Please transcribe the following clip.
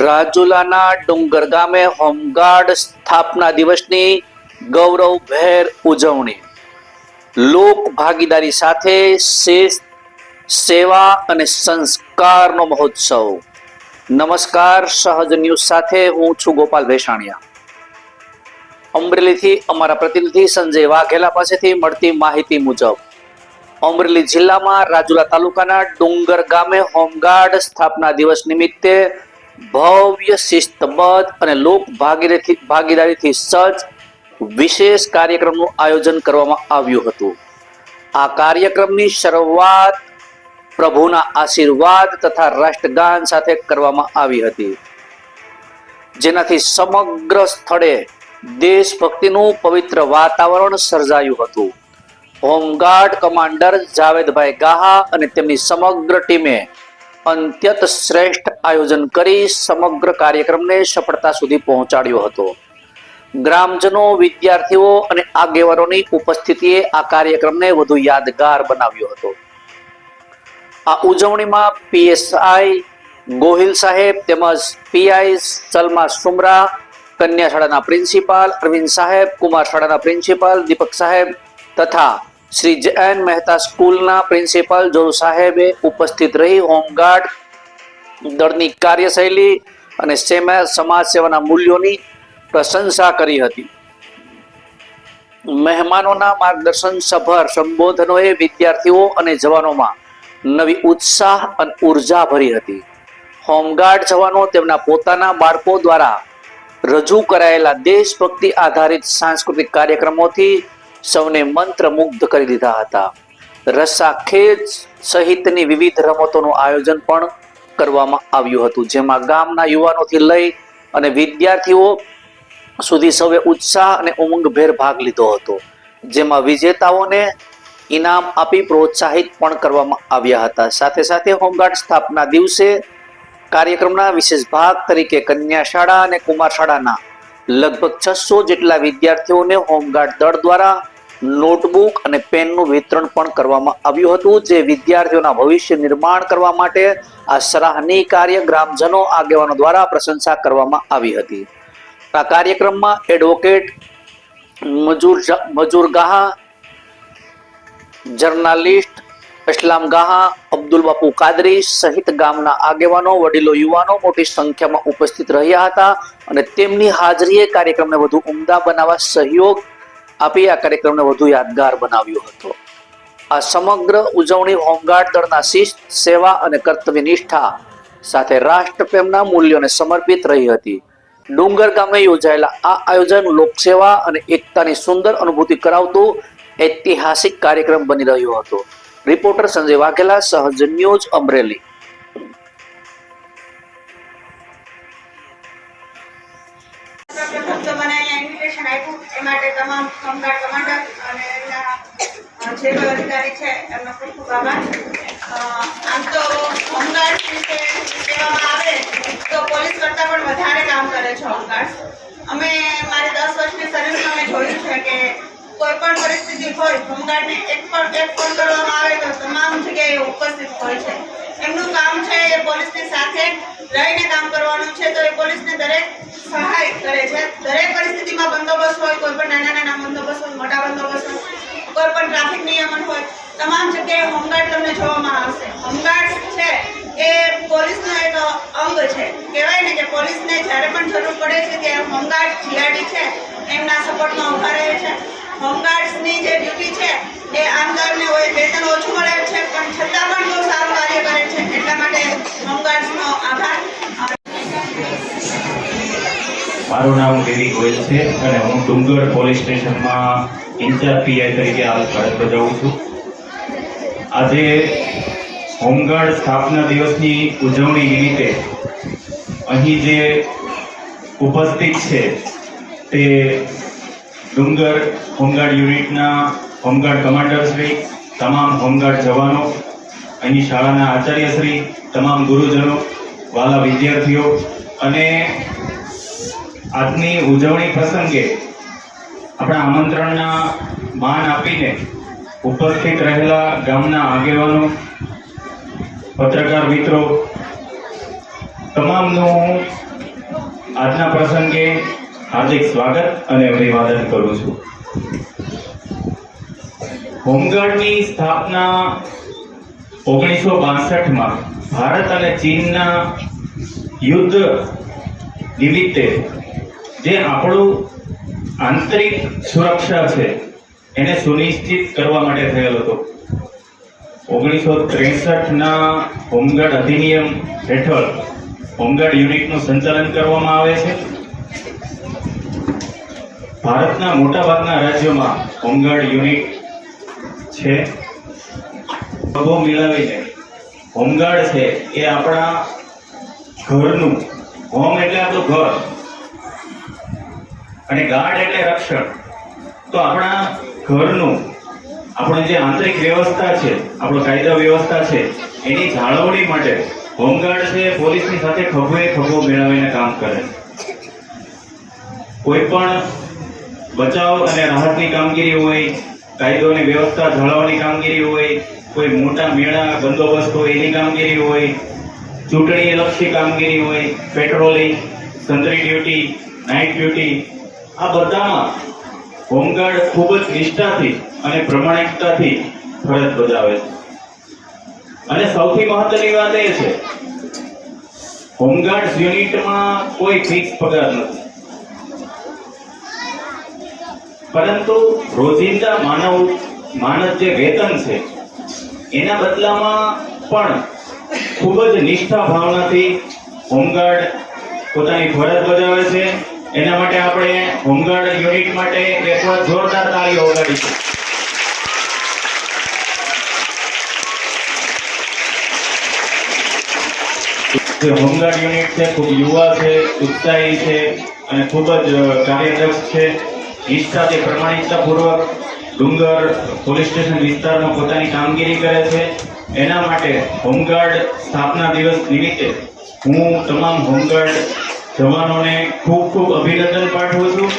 રાજુલાના ડુંગર ગામે હોમગાર્ડ સ્થાપના દિવસની ગૌરવભેર ઉજવણી, લોક ભાગીદારી સાથે શિસ્ત, સેવા અને સંસ્કારનો મહોત્સવ। નમસ્કાર, સહજ ન્યૂઝ સાથે હું છું ગોપાલ ભેસાણિયા। અમરેલીથી અમારા પ્રતિનિધિ સંજય વાઘેલા પાસેથી મળતી માહિતી મુજબ અમરેલી જિલ્લામાં રાજુલા તાલુકાના ડુંગર ગામે હોમગાર્ડ સ્થાપના દિવસ નિમિત્તે ભવ્ય, શિસ્તબદ્ધ અને લોક ભાગીદારીથી સજ્જ વિશેષ કાર્યક્રમનું આયોજન કરવામાં આવ્યું હતું। આ કાર્યક્રમની શરૂઆત પ્રભુના આશીર્વાદ તથા રાષ્ટ્રગાન સાથે કરવામાં આવી હતી, જેનાથી સમગ્ર સ્થળે દેશભક્તિનું પવિત્ર વાતાવરણ સર્જાયું હતું। હોમગાર્ડ કમાન્ડર જાવેદભાઈ ગાહા અને તેમની સમગ્ર ટીમે અત્યંત શ્રેષ્ઠ આયોજન કરી સમગ્ર કાર્યક્રમને સફળતા સુધી પહોંચાડ્યો હતો। ગ્રામજનો, વિદ્યાર્થીઓ અને આગેવાનોની ઉપસ્થિતિએ આ કાર્યક્રમને વધુ યાદગાર બનાવ્યો હતો। આ ઉજવણીમાં પીએસઆઈ ગોહિલ સાહેબ તેમજ પીઆઈ સલમા સુમરા, કન્યા શાળાના પ્રિન્સિપાલ અરવિંદ સાહેબ, કુમાર શાળાના પ્રિન્સિપાલ દીપક સાહેબ તથા શ્રી જૈન મહેતા સ્કૂલના પ્રિન્સિપાલ જોરુ સાહેબે ઉપસ્થિત રહી હોમગાર્ડ દળની કાર્યશૈલી અને સમાજ સેવાના મૂલ્યોની પ્રશંસા કરી હતી। મહેમાનોના માર્ગદર્શન સભર સંબોધનોએ વિદ્યાર્થીઓ અને જવાનોમાં નવી ઉત્સાહ અને ઉર્જા ભરી હતી। હોમગાર્ડ જવાનો તેમના પોતાના બાળકો દ્વારા રજૂ કરાયેલા દેશભક્તિ આધારિત સાંસ્કૃતિક કાર્યક્રમોથી સૌને મંત્રમુગ્ધ કરી દીધા હતા। રસ્સાખેંચ સહિતની વિવિધ રમતોનું આયોજન પણ કરવામાં આવ્યું હતું, જેમાં ગામના યુવાનોથી લઈ અને વિદ્યાર્થીઓ સુધી સૌએ ઉત્સાહ અને ઉમંગભેર ભાગ લીધો હતો, જેમાં વિજેતાઓને ઇનામ આપી પ્રોત્સાહિત પણ કરવામાં આવ્યા હતા। સાથે સાથે હોમગાર્ડ સ્થાપના દિવસે કાર્યક્રમના વિશેષ ભાગ તરીકે કન્યા શાળા અને કુમાર શાળાના લગભગ 600 જેટલા વિદ્યાર્થીઓને હોમગાર્ડ દળ દ્વારા નોટબુક અને પેનનું વિતરણ પણ કરવામાં આવ્યું હતું, જે વિદ્યાર્થીઓના ભવિષ્ય નિર્માણ કરવા માટે આ સરાહનીય કાર્ય ગ્રામજનો, આગેવાનો દ્વારા પ્રશંસા કરવામાં આવી હતી। આ કાર્યક્રમમાં એડવોકેટ મજૂર ગાહા, જર્નાલિસ્ટ ઇસ્લામ ગાહા, અબ્દુલ બાપુ કાદરી સહિત ગામના આગેવાનો, વડીલો, યુવાનો મોટી સંખ્યામાં ઉપસ્થિત રહ્યા હતા અને તેમની હાજરીએ કાર્યક્રમને વધુ ઉમદા બનાવવા સહયોગ આપી આ કાર્યક્રમને વધુ યાદગાર બનાવ્યો હતો। આ સમગ્ર ઉજવણી હોમગાર્ડ દળના શિસ્ત, સેવા અને કર્તવ્ય નિષ્ઠા સાથે રાષ્ટ્રપ્રેમના મૂલ્યોને સમર્પિત રહી હતી। ડુંગર ગામે યોજાયેલા આ આયોજન લોકસેવા અને એકતાની સુંદર અનુભૂતિ કરાવતું ઐતિહાસિક કાર્યક્રમ બની રહ્યો હતો। રિપોર્ટર સંજય વાઘેલા, સહજ ન્યૂઝ, અમરેલી। અધિકારી છે એમનો ખૂબ ખૂબ આભાર। આમ તો હોમગાર્ડ વિશે કહેવામાં આવે તો પોલીસ કરતાં પણ વધારે કામ કરે છે હોમગાર્ડ। અમે મારી 10 વર્ષની સર્વિસમાં મેં જોયું છે કે કોઈ પણ પરિસ્થિતિ હોય, હોમગાર્ડને એક ફોન કરવામાં આવે તો તમામ જગ્યાએ ઉપસ્થિત હોય છે। એમનું કામ છે એ પોલીસની સાથે રહીને કામ કરવાનું છે, તો એ પોલીસને દરેક સહાય કરે છે। દરેક પરિસ્થિતિમાં બંદોબસ્ત હોય, કોઈ પણ નાના બંદોબસ્ત હોય, મોટા બંદોબસ્ત હોય, કોઈ પણ ટ્રાફિક નિયમન હોય, તમામ જગ્યાએ હોમગાર્ડ તમને જોવામાં આવશે। હોમગાર્ડ છે એ પોલીસનો એક અંગ છે, કહેવાય ને કે પોલીસને જ્યારે પણ જરૂર પડે છે ત્યારે હોમગાર્ડ જીઆરડી છે એમના સપોર્ટમાં ઊભા રહે છે। હોમગાર્ડ્સની જે ડ્યુટી છે એ આમદારને હોય વેતન ઓછું મળે છે, પણ છતાં પણ બહુ સારું કાર્ય કરે છે, એટલા માટે હોમગાર્ડ્સનો આભાર। મારું નામ દેવી ગોયલ છે અને હું ડુંગર પોલીસ સ્ટેશનમાં ઇન્ચાર્જ પીઆઈ તરીકે હાલ ફરજ બજાવું છું। આજે હોમગાર્ડ સ્થાપના દિવસની ઉજવણી નિમિત્તે અહીં જે ઉપસ્થિત છે તે ડુંગર હોમગાર્ડ યુનિટના હોમગાર્ડ કમાન્ડરશ્રી, તમામ હોમગાર્ડ જવાનો, અહીં શાળાના આચાર્યશ્રી, તમામ ગુરુજનો, વાલા વિદ્યાર્થીઓ અને આજની ઉજવણી પ્રસંગે આપણા આમંત્રણના માન આપીને ઉપસ્થિત રહેલા ગામના આગેવાનો, પત્રકાર મિત્રો, તમામનું આજના પ્રસંગે હાર્દિક સ્વાગત અને અભિવાદન કરું છું. હોમગાર્ડની સ્થાપના 1962માં ભારત અને ચીનના યુદ્ધ નિમિત્તે જે આપણું આંતરિક સુરક્ષા છે એને સુનિશ્ચિત કરવા માટે થયેલ હતો. 1963ના હોમગાર્ડ અધિનિયમ હેઠળ હોમગાર્ડ યુનિટનું સંચાલન કરવામાં આવે છે. ભારતના મોટાભાગના રાજ્યોમાં હોમગાર્ડ યુનિટ છે. પગો મિલાવીને હોમગાર્ડ છે એ આપણા ઘરનું, હોમ એટલે આપણું ઘર અને ગાર્ડ એટલે રક્ષણ. તો આપણા ઘરનું, આપણે જે આંતરિક વ્યવસ્થા છે, આપણો કાયદા વ્યવસ્થા છે એની જાળવણી માટે હોમગાર્ડ છે પોલીસની સાથે ખભે ખભો મેળવીને કામ કરે. કોઈ પણ બચાવ અને રાહતની કામગીરી હોય, કાયદો અને વ્યવસ્થા જાળવવાની કામગીરી હોય, કોઈ મોટા મેળા બંદોબસ્ત હોય એની કામગીરી હોય, ચૂંટણી લક્ષી કામગીરી હોય, પેટ્રોલિંગ, સંત્રી ડ્યુટી, નાઇટ ડ્યુટી, આ બધામાં હોમગાર્ડ ખૂબ જ નિષ્ઠાથી અને પ્રમાણિકતાથી ફરજ બજાવે છે. અને સૌથી મહત્વની વાત એ છે, હોમગાર્ડ યુનિટમાં કોઈ ફિક્સ પગાર નથી, પરંતુ રોજિંદા માનવ જે વેતન છે એના બદલામાં પણ ખૂબ જ નિષ્ઠા ભાવનાથી હોમગાર્ડ પોતાની ફરજ બજાવે છે. એના માટે આપણે હોમગાર્ડ યુનિટ માટે એકવાર જોરદાર તાળીઓ વગાડીશું. જે હોમગાર્ડ યુનિટ છે ખૂબ યુવા છે, ઉત્સાહી છે અને ખૂબ જ કાર્યદક્ષ છે. નિષ્ઠાથી પ્રમાણિકતાપૂર્વક ડુંગર પોલીસ સ્ટેશન વિસ્તારમાં પોતાની કામગીરી કરે છે. એના માટે હોમગાર્ડ સ્થાપના દિવસ નિમિત્તે હું તમામ હોમગાર્ડ જવાનોને ખૂબ ખૂબ અભિનંદન પાઠવું છું.